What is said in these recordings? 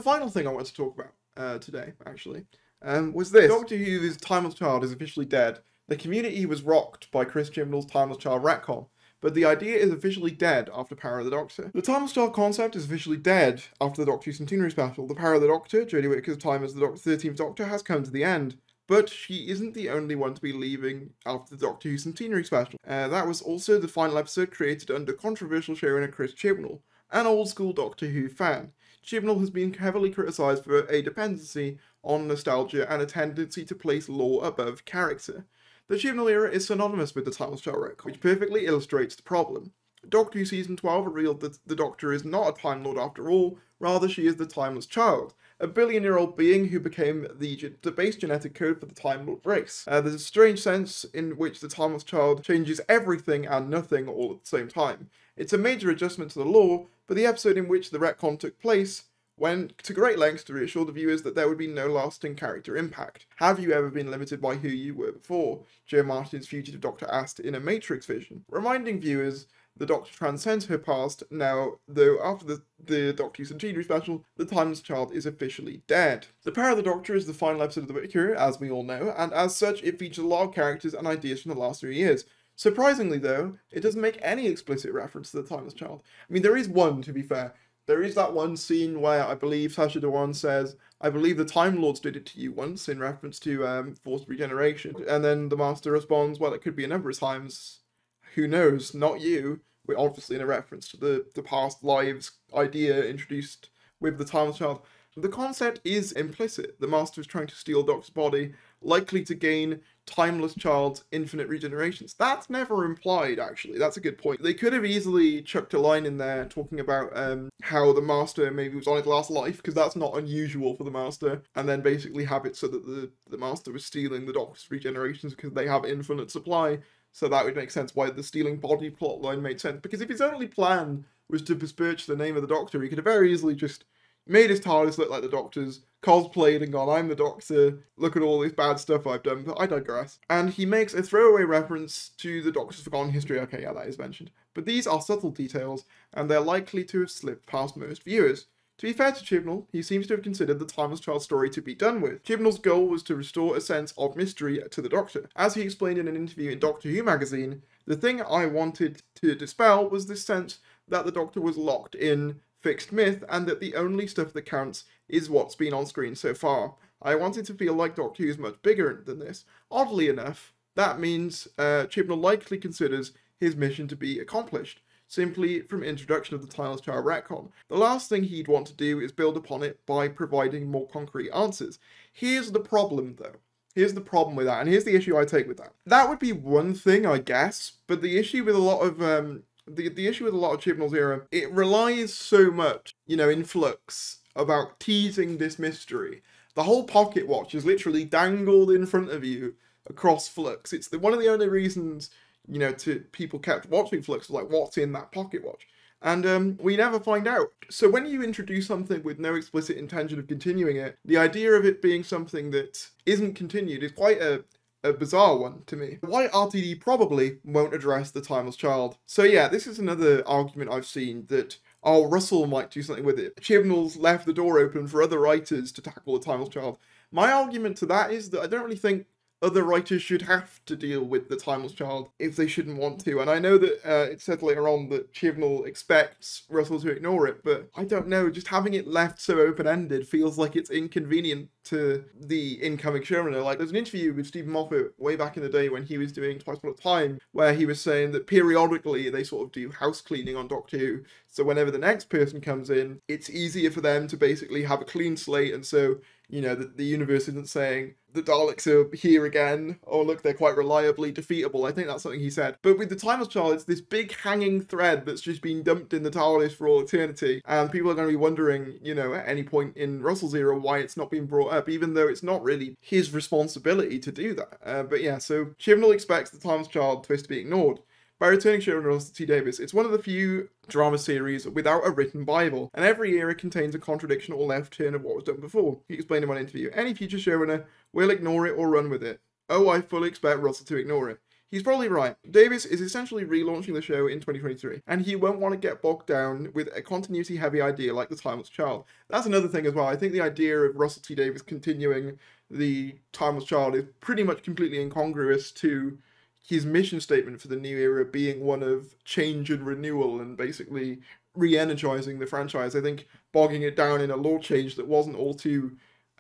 The final thing I want to talk about today, actually, was this. Doctor Who's Timeless Child is officially dead. The community was rocked by Chris Chibnall's Timeless Child retcon, but the idea is officially dead after Power of the Doctor. The Timeless Child concept is officially dead after the Doctor Who Centenary Special. The Power of the Doctor, Jodie Whittaker's time as the 13th Doctor, has come to the end. But she isn't the only one to be leaving after the Doctor Who Centenary Special. That was also the final episode created under controversial showrunner Chris Chibnall, an old-school Doctor Who fan. Chibnall has been heavily criticised for a dependency on nostalgia and a tendency to place lore above character. The Chibnall era is synonymous with the Timeless Child retcon, which perfectly illustrates the problem. Doctor Who Season 12 revealed that the Doctor is not a Time Lord after all, rather she is the Timeless Child, a billion-year-old being who became the base genetic code for the Time Lord race. There's a strange sense in which the Timeless Child changes everything and nothing all at the same time. It's a major adjustment to the lore, but the episode in which the retcon took place went to great lengths to reassure the viewers that there would be no lasting character impact. Have you ever been limited by who you were before? Joe Martin's fugitive Doctor asked in a Matrix vision, reminding viewers the Doctor transcends her past now, though after the Doctor Who Centenary Special, the Timeless Child is officially dead. The Power of the Doctor is the final episode of The Whittaker, as we all know, and as such it features a lot of characters and ideas from the last 3 years. Surprisingly though, it doesn't make any explicit reference to the Timeless Child. I mean, there is one, to be fair. There is that one scene where I believe Sacha Dhawan says, I believe the Time Lords did it to you once, in reference to forced regeneration. And then the Master responds, well, it could be a number of times. Who knows? Not you. We're obviously in a reference to the past lives idea introduced with the Timeless Child. The concept is implicit. The Master is trying to steal Doctor's body, likely to gain Timeless Child's infinite regenerations. That's never implied, actually. That's a good point. They could have easily chucked a line in there talking about how the Master maybe was on his last life, because that's not unusual for the Master, and then basically have it so that the Master was stealing the Doctor's regenerations because they have infinite supply. So that would make sense why the stealing body plotline made sense. Because if his only plan was to besmirch the name of the Doctor, he could have very easily just made his TARDIS look like the Doctor's, cosplayed and gone, I'm the Doctor, look at all this bad stuff I've done, but I digress. And he makes a throwaway reference to the Doctor's forgotten history. Okay, yeah, that is mentioned. But these are subtle details, and they're likely to have slipped past most viewers. To be fair to Chibnall, he seems to have considered the Timeless Child story to be done with. Chibnall's goal was to restore a sense of mystery to the Doctor. As he explained in an interview in Doctor Who magazine, the thing I wanted to dispel was this sense that the Doctor was locked in fixed myth, and that the only stuff that counts is what's been on screen so far. I wanted to feel like Doctor Who is much bigger than this. Oddly enough, that means Chibnall likely considers his mission to be accomplished, simply from introduction of the Timeless Child retcon. The last thing he'd want to do is build upon it by providing more concrete answers. Here's the problem though. Here's the problem with that, and here's the issue I take with that. That would be one thing, I guess, but the issue with a lot of the issue with a lot of Chibnall's era, it relies so much, in Flux, about teasing this mystery. The whole pocket watch is literally dangled in front of you across Flux. It's one of the only reasons, people kept watching Flux, was like, what's in that pocket watch? And we never find out. So when you introduce something with no explicit intention of continuing it, the idea of it being something that isn't continued is quite a bizarre one to me. Why RTD probably won't address the Timeless Child. So yeah, this is another argument I've seen that, oh, Russell might do something with it. Chibnall's left the door open for other writers to tackle the Timeless Child. My argument to that is that I don't really think other writers should have to deal with the Timeless Child if they shouldn't want to. And I know that it said later on that Chibnall expects Russell to ignore it, but I don't know, just having it left so open-ended feels like it's inconvenient to the incoming showrunner. Like, there's an interview with Stephen Moffat way back in the day when he was doing Twice Upon a Time, where he was saying that periodically they sort of do house cleaning on Doctor Who, so whenever the next person comes in, it's easier for them to basically have a clean slate, and so, the universe isn't saying, the Daleks are here again, oh look, they're quite reliably defeatable. I think that's something he said. But with the Timeless Child, it's this big hanging thread that's just been dumped in the TARDIS for all eternity, and people are going to be wondering, at any point in Russell's era why it's not been brought up, even though it's not really his responsibility to do that. But yeah, so Chibnall expects the Timeless Child twist to be ignored. By returning showrunner Russell T Davies, it's one of the few drama series without a written Bible, and every era contains a contradiction or left turn of what was done before. He explained in one interview, any future showrunner will ignore it or run with it. Oh, I fully expect Russell to ignore it. he's probably right. Davis is essentially relaunching the show in 2023, and he won't want to get bogged down with a continuity-heavy idea like The Timeless Child. That's another thing as well. I think the idea of Russell T Davies continuing The Timeless Child is pretty much completely incongruous to his mission statement for the new era being one of change and renewal and basically re-energizing the franchise. I think bogging it down in a lore change that wasn't all too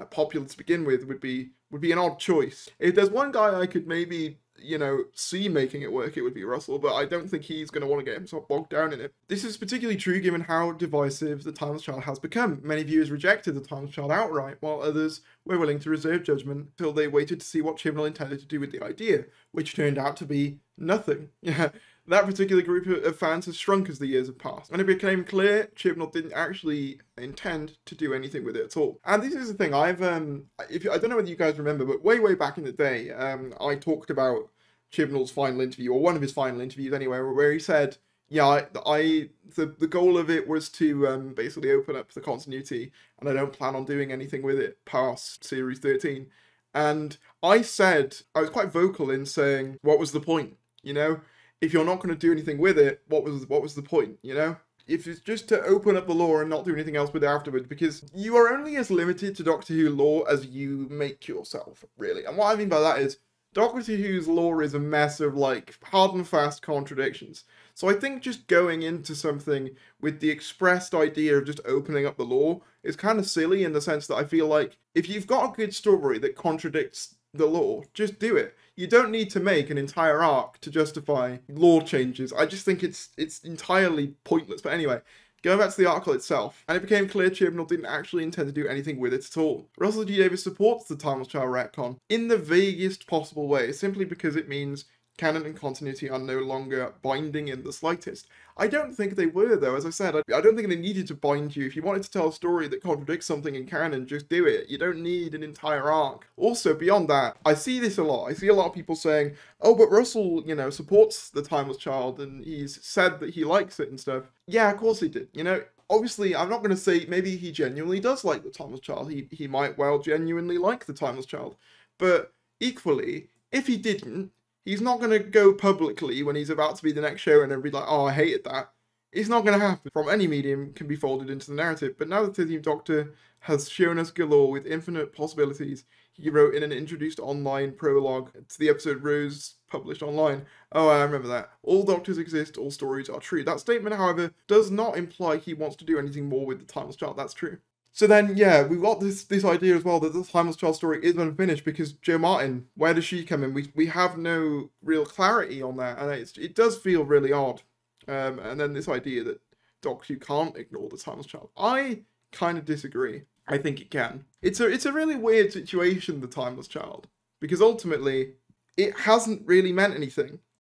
popular to begin with would be an odd choice. If there's one guy I could maybe, you know, see making it work, it would be Russell, but I don't think he's going to want to get himself bogged down in it. This is particularly true given how divisive The Timeless Child has become. Many viewers rejected The Timeless Child outright, while others were willing to reserve judgment until they waited to see what Chibnall intended to do with the idea, which turned out to be nothing. Yeah, that particular group of fans has shrunk as the years have passed, and it became clear Chibnall didn't actually intend to do anything with it at all. And this is the thing, I don't know whether you guys remember, but way back in the day, I talked about Chibnall's final interview, or one of his final interviews anyway, where he said, yeah, the goal of it was to basically open up the continuity, and I don't plan on doing anything with it past Series 13. And I said, I was quite vocal in saying, what was the point, you know? If you're not going to do anything with it, what was the point, you know? If it's just to open up the lore and not do anything else with it afterwards, because you are only as limited to Doctor Who lore as you make yourself, really. And what I mean by that is, Doctor Who's lore is a mess of, like, hard and fast contradictions. So I think just going into something with the expressed idea of just opening up the lore is kind of silly, in the sense that I feel like if you've got a good story that contradicts the lore, just do it. You don't need to make an entire arc to justify lore changes. I just think it's entirely pointless. But anyway, going back to the article itself, and it became clear Chibnall didn't actually intend to do anything with it at all. Russell T Davies supports the Timeless Child retcon in the vaguest possible way, simply because it means canon and continuity are no longer binding in the slightest. I don't think they were, though. As I said, I don't think they needed to bind you. If you wanted to tell a story that contradicts something in canon, just do it. You don't need an entire arc. Also, beyond that, I see this a lot. I see a lot of people saying, oh, but Russell, you know, supports the Timeless Child, and he's said that he likes it and stuff. Yeah, of course he did. You know, obviously, I'm not going to say maybe he genuinely does like the Timeless Child. He might well genuinely like the Timeless Child. But equally, if he didn't, he's not going to go publicly when he's about to be the next showrunner and be like, oh, I hated that. It's not going to happen. From any medium can be folded into the narrative. But now that the 13th Doctor has shown us galore with infinite possibilities, he wrote in an introduced online prologue to the episode Rose published online. Oh, I remember that. All Doctors exist, all stories are true. That statement, however, does not imply he wants to do anything more with the Timeless Child. That's true. So then, yeah, we've got this idea as well that the Timeless Child story is unfinished, because Jo Martin, where does she come in? We have no real clarity on that, and it does feel really odd. And then this idea that Doctor Who can't ignore the Timeless Child. I kind of disagree. I think it can. It's a really weird situation, the Timeless Child, because ultimately, it hasn't really meant anything.